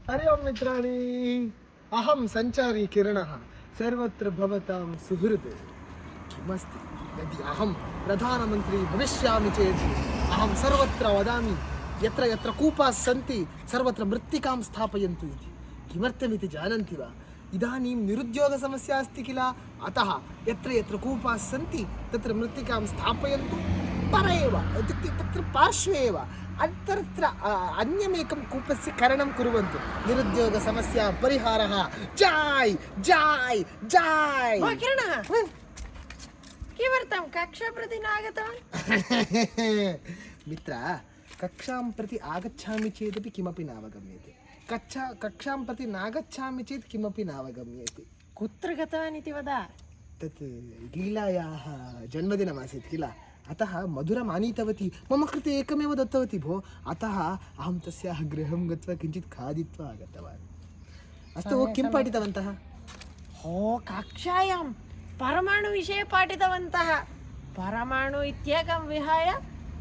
हरि ओम मित्राणि, अहम संचारी किरणः सर्वत्र भवतां सुहृत् किमस्ति। यदि अहं प्रधानमन्त्री भविष्यामि चेत् अहं सर्वत्र वदामि यत्र यत्र कूपाः सन्ति सर्वत्र मृत्तिकां स्थापयन्तु इति। किमर्थमिति जानन्ति वा? इदानीं निरुद्योगसमस्या अस्ति किल, अतः यत्र यत्र कूपाः सन्ति तत्र मृत्तिकां स्थापयन्तु। पर एव इत्युक्ते तत्र पार्श्वे एव अन्तरत्र अन्यमेकं कूपस्य करणं कुर्वन्तु। निरुद्योगसमस्या परिहारः। जय जय जय। किरणः, किमर्थं कक्षा प्रति नागतवान्? मित्र, कक्षां प्रति आगच्छामि चेदपि किमपि नावगम्यते, कक्षां प्रति नागच्छामि चेत् किमपि नावगम्यते। कुत्र गतवान् इति वद। तत् लीलायाः जन्मदिनमासीत् किल, अतः मधुरम् आनीतवती, मम कृते एकमेव दत्तवती भो। अतः अहं तस्याः गृहं गत्वा किञ्चित् खादित्वा आगतवान्। अस्तु, किं पाठितवन्तः? कक्षायां परमाणुविषये पाठितवन्तः। परमाणु इत्येकं विहाय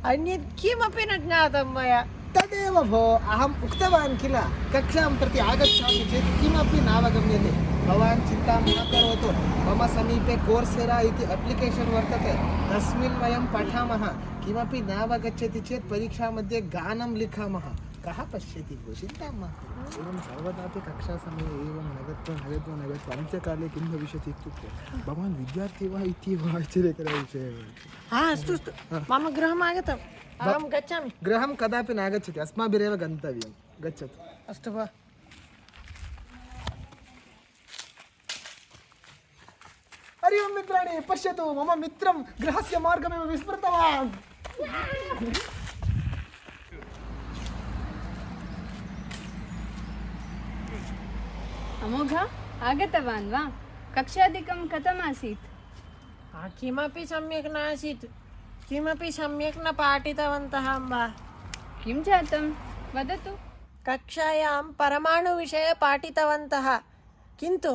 अन्यत् किमपि न ज्ञातं मया। तदेव भो अहम् उक्तवान् किल, कक्षां प्रति आगच्छामि चेत् किमपि नावगम्यते। भवान् चिन्तां न करोतु, मम समीपे कोर्सेरा इति अप्लिकेशन् वर्तते, तस्मिन् वयं पठामः। किमपि नावगच्छति चेत् परीक्षामध्ये गानं लिखामः। कः पश्यति भो, चिन्तां मा करोतु। एवं सर्वदापि कक्षासमये एवं न गत्वा अन्त्यकाले किं भविष्यति इत्युक्ते भवान् विद्यार्थी वा इत्येव आश्चर्यकरः विषयः। अस्तु अस्तु, मम गृहम् आगतम्, अहं गच्छामि। गृहं कदापि नागच्छति, अस्माभिरेव गन्तव्यं। गच्छतु। अस्तु वा। हरि ओम मित्राणि, पश्यतु, मम मित्रं गृहस्य मार्गमेव विस्मृतवान्। अमोघ, आगतवान् वा? कक्षादिकं कथमासीत्? किमपि सम्यक् नासीत्, किमपि सम्यक् न पाठितवन्तः अम्बा। किं जातं वदतु। कक्षायां परमाणुविषये पाठितवन्तः, किन्तु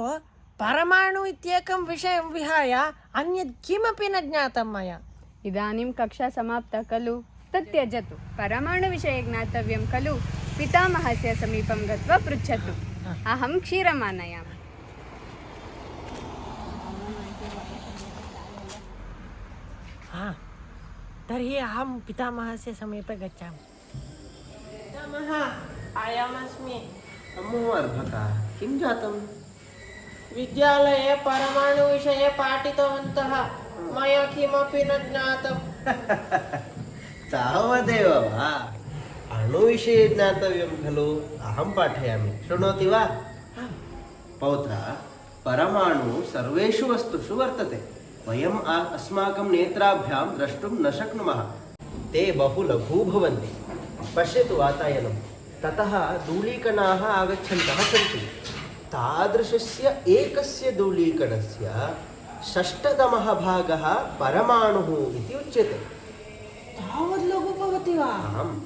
परमाणु इत्येकं विषयं विहाय अन्यत् किमपि न ज्ञातं मया। इदानीं कक्षा समाप्ता खलु, तत् त्यजतु। परमाणुविषये ज्ञातव्यं खलु, पितामहस्य समीपं गत्वा पृच्छतु। अहं क्षीरम् आनयामि। तर्हि अहं पितामहस्य समीपे गच्छामि। पितामह, आयामस्मि। अम्मो अर्भका, किं जातं? विद्यालये परमाणुविषये पाठितवन्तः, मया किमपि न ज्ञातम्। तावदेव वा? अणुविषये ज्ञातव्यं खलु, अहं पाठयामि, शृणोति वा? पौत्र, परमाणु सर्वेषु वस्तुषु वर्तते। वयम् अस्माकं नेत्राभ्यां द्रष्टुं न शक्नुमः, ते बहु लघु भवन्ति। पश्यतु वातायनं, ततः धूलीकणाः आगच्छन्तः सन्ति। तादृशस्य एकस्य धूलीकणस्य षष्ठतमः भागः परमाणुः इति उच्यते। तावत् लघु भवति वा? आम्,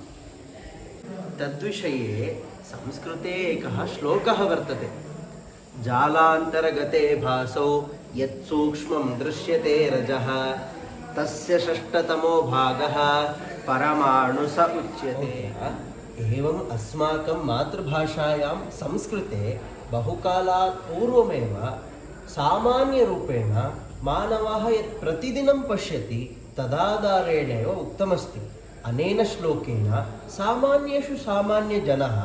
तद्विषये संस्कृते एकः श्लोकः वर्तते। जालान्तरगते भासौ यत् सूक्ष्मं दृश्यते रजः, तस्य षष्ठतमो भागः परमाणु स उच्यते। एवम् अस्माकं मातृभाषायां संस्कृते बहुकालात् पूर्वमेव सामान्यरूपेण मानवः यत् प्रतिदिनं पश्यति तदाधारेणेव उक्तमस्ति। अनेन श्लोकेन सामान्येषु सामान्यजनः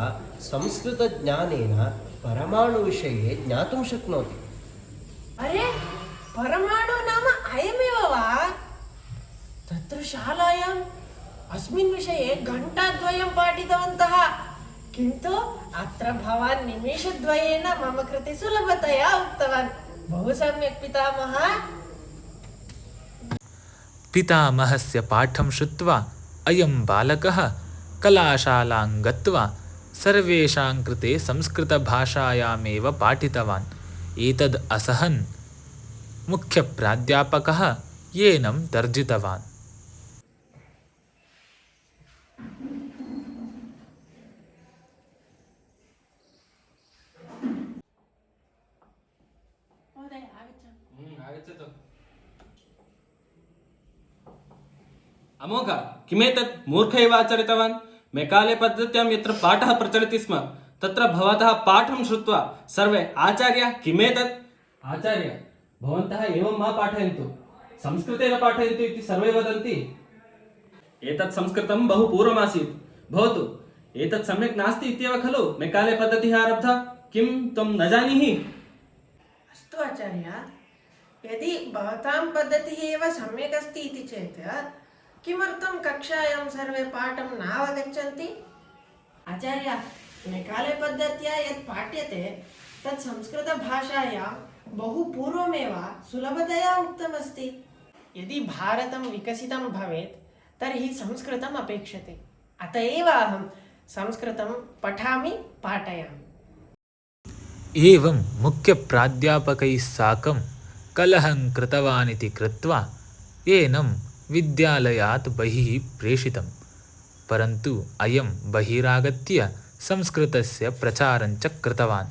संस्कृतज्ञानेन परमाणुविषये ज्ञातुं शक्नोति। अरे, परमाणु नाम अयमेव वा? तत्र शालायाम् अस्मिन् विषये घण्टाद्वयं पाठितवन्तः, किन्तु अत्र भवान् निमेषद्वयेन मम कृते सुलभतया उक्तवान्। बहु सम्यक् पितामह। पितामहस्य पाठं श्रुत्वा अयं बालकः कलाशालां गत्वा सर्वेषां कृते संस्कृतभाषायामेव पाठितवान्। एतद् असहन् मुख्यप्राध्यापकः येनं तर्जितवान्। महोदय आगच्छामि। अमोघ, किमेतत् मूर्ख इव आचरितवान्? मेकाले पद्धत्यां यत्र पाठः प्रचलति स्म तत्र भवतः पाठं श्रुत्वा सर्वे आचार्य किमेतत्? आचार्य, भवन्तः एवं मा पाठयन्तु, संस्कृतेन पाठयन्तु इति सर्वे वदन्ति। एतत् संस्कृतं बहु पूर्वमासीत्। भवतु, एतत् सम्यक् नास्ति इत्येव खलु मेकाले पद्धतिः आरब्धा। किं त्वं न जानीहि? अस्तु आचार्य, यदि भवतां पद्धतिः एव सम्यक् अस्ति इति चेत् किमर्थं कक्षायां सर्वे पाठं नावगच्छन्ति? आचार्य, मेकाले पद्धत्या यत् पाठ्यते तत् संस्कृतभाषायां बहु पूर्वमेव सुलभतया उक्तमस्ति। यदि भारतं विकसितं भवेत् तर्हि संस्कृतम् अपेक्षते। अत एव अहं संस्कृतं पठामि, पाठयामि। एवं मुख्यप्राध्यापकैः साकं कलहं कृतवानिति कृत्वा एनं विद्यालयात् बहिः प्रेषितं। परन्तु अयं बहिरागत्य संस्कृतस्य प्रचारञ्च कृतवान्।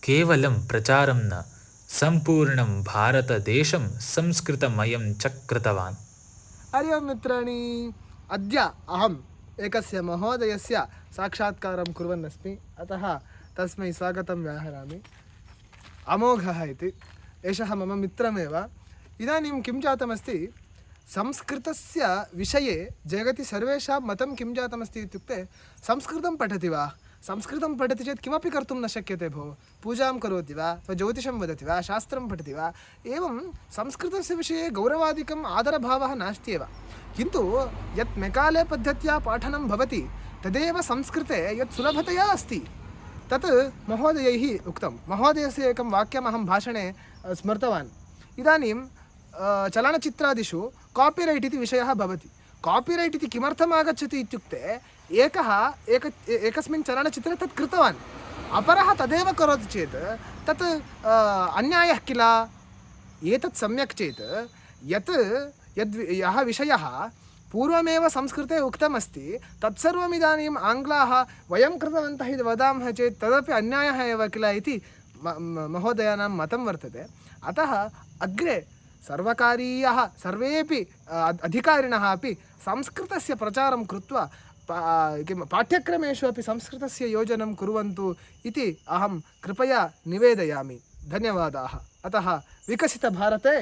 केवलं प्रचारं न, सम्पूर्णं भारतदेशं संस्कृतमयं च कृतवान्। हरि ओं मित्राणि, अद्य अहम् एकस्य महोदयस्य साक्षात्कारं कुर्वन् अस्मि, अतः तस्मै स्वागतं व्याहरामि। अमोघः इति एषः मम मित्रमेव। इदानीं किं जातमस्ति, संस्कृतस्य विषये जगति सर्वेषां मतं किं जातमस्ति इत्युक्ते, संस्कृतं पठति वा, संस्कृतं पठति चेत् किमपि कर्तुं न शक्यते भो, पूजां करोति वा अथवा ज्योतिषं वदति वा, शास्त्रं पठति वा, एवं संस्कृतस्य विषये गौरवादिकम् आदरभावः नास्त्येव। किन्तु यत् मेकाले पद्धत्या पाठनं भवति तदेव संस्कृते यत् सुलभतया अस्ति तत् महोदयैः उक्तं। महोदयस्य एकं वाक्यम् अहं भाषणे स्मृतवान्। इदानीं चलनचित्रादिषु कापिरैट् इति विषयः भवति। कापिरैट् इति किमर्थम् आगच्छति इत्युक्ते, एकस्मिन् चलनचित्रे तत् कृतवान्, अपरः तदेव करोति चेत् तत् अन्यायः किल। एतत् सम्यक् चेत् यः विषयः पूर्वमेव संस्कृते उक्तमस्ति तत्सर्वम् इदानीम् आङ्ग्लाः वयं कृतवन्तः इति वदामः चेत् तदपि अन्यायः एव किल इति महोदयानां मतं वर्तते। अतः अग्रे सर्वकारीयाः सर्वेपि अधिकारिणः अपि संस्कृतस्य प्रचारं कृत्वा पाठ्यक्रमेषु अपि संस्कृतस्य योजनं कुर्वन्तु इति अहं कृपया निवेदयामि। धन्यवादाः। अतः विकसितभारते